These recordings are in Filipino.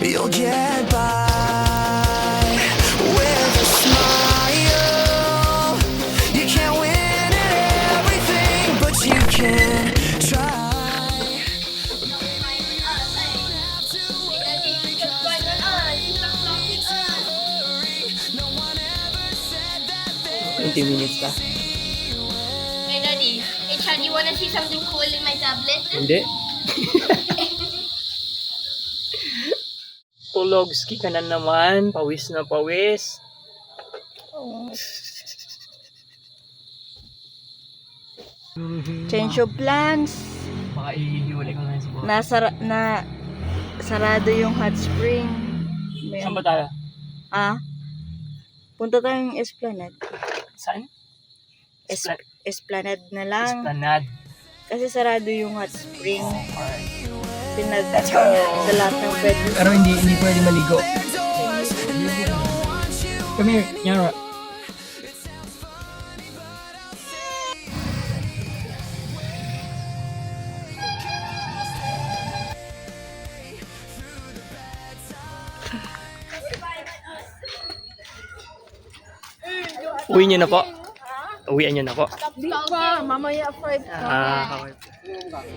You'll get by with a smile. You can't win at everything, but you can try. No one ever said that there 20 minutes ka? Hey, Daddy. Hey, Chad, you wanna see something cool in my tablet? Hindi. Tulogski ka na naman. Pawis na pawis. Change of plans. Baka ihiwalay ko na yun sa buhay. Sarado yung hot spring. Saan ba tayo? Punta tayong Esplanade. Saan? Esplanade na lang. Esplanade. Kasi sarado yung hot spring. Alright. Let's go! Sa lahat ng pwede. Pero hindi pwede maligo. Come here, Nyara. Uwi niyo na po. Uwian niyo na po. Di pa, mamaya 5 Okay.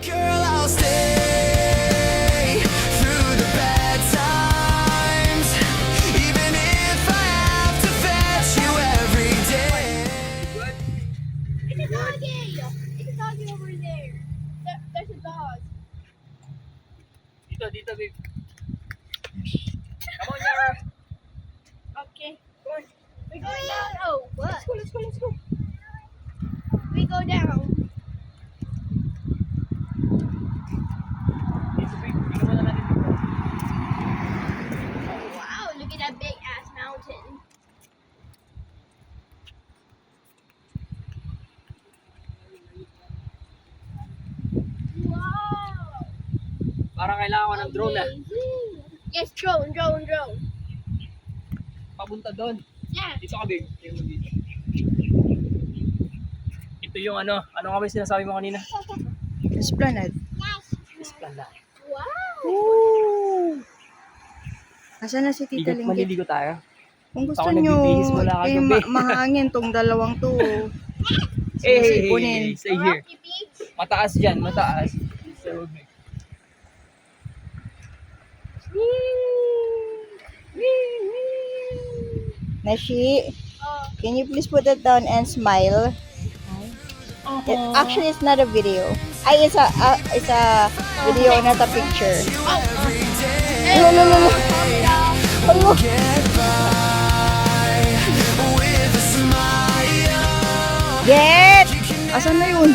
girl, I'll stay through the bad times, even if I have to fetch you every day. It's a doggy! It's a doggy over there. There's a dog. Dito, babe. Come on, Nyara. Okay. We go down. Oh, what? Let's go. We go down. Dito, babe. Tingnan mo na natin dito. Wow, look at that big ass mountain. Wow. Parang kailangan ko ng drone na. Yes, drone. Papunta doon. Yeah. Dito ka, babe. Tingnan mo dito. Ito yung ano nga ba yung sinasabi mo kanina? Esplanade. Esplanade. Wow. Asan na si Tita Linggit? Maliligo tayo. Kung gusto Ako nyo, nagbibihis mula kagabi. mahangin tong dalawang to. Hey, Sipunin. stay here. Rocky Beach. Mataas dyan, mataas. Sa huwag. Nashi, Oh. can you please put it down and smile? Actually, it's not a video. It's a video, not a picture. No. Hello. Get by with a smile. Get! Asan na yun?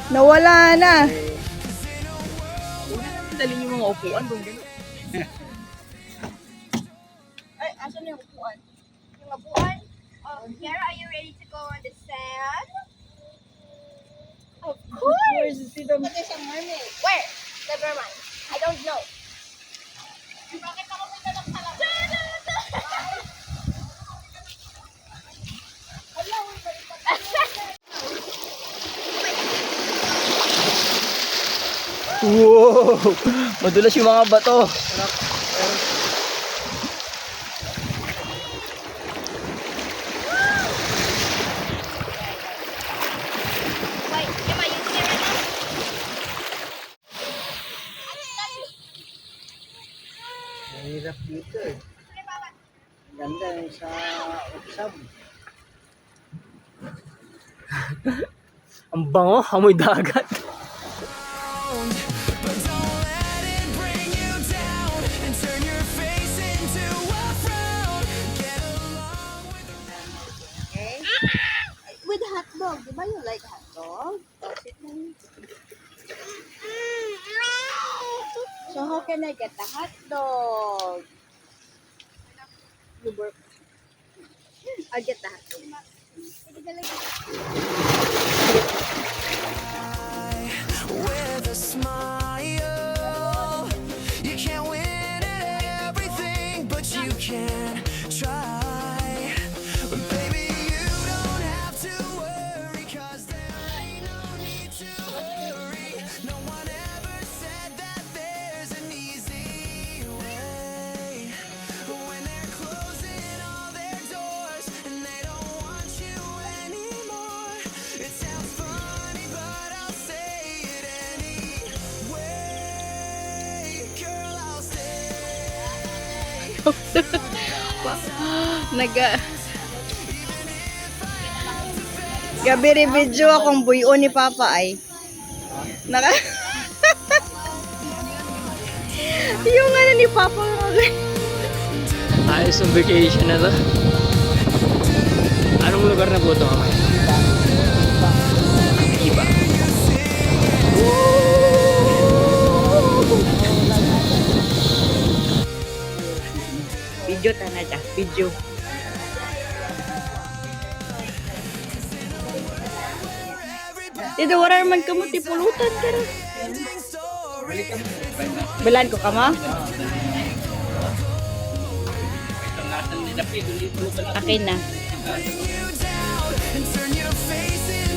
Nawala na. Dali yung mga upuan doon. Ay, asan na yung upuan? Yung upuan. Oh, Kiara, are you ready to go on the sand? Of course. But there's a mermaid. Where? Never mind. I don't know. Bakit ako may dalang salam? Wow! Madulas yung mga bato. Wait, am I using it right now? Mahirap dito eh. Ganda yung sa Utsab. Ang bango, amoy dagat. But don't let it bring you down and turn your face into a frown. Get along with With hot dog. Di ba you like hot dog? So how can I get the hot dog? You burp. I'll get the hot dog. with a smile. You can't win at everything, but you can try. But baby, you don't have to worry, 'cause there ain't no need to hurry. No one ever said that there's an Naga... Gabi rin video akong buyo ni Papa ay. Naka... Yung ano ni Papa. Ayos ang vacation na to. Anong lugar na po ito, mamay? Iba. Video tana siya. Video. Dito, wala naman ka mo, tipulutan ka na. Bilan ko ka mo? Akin na. and turn your face into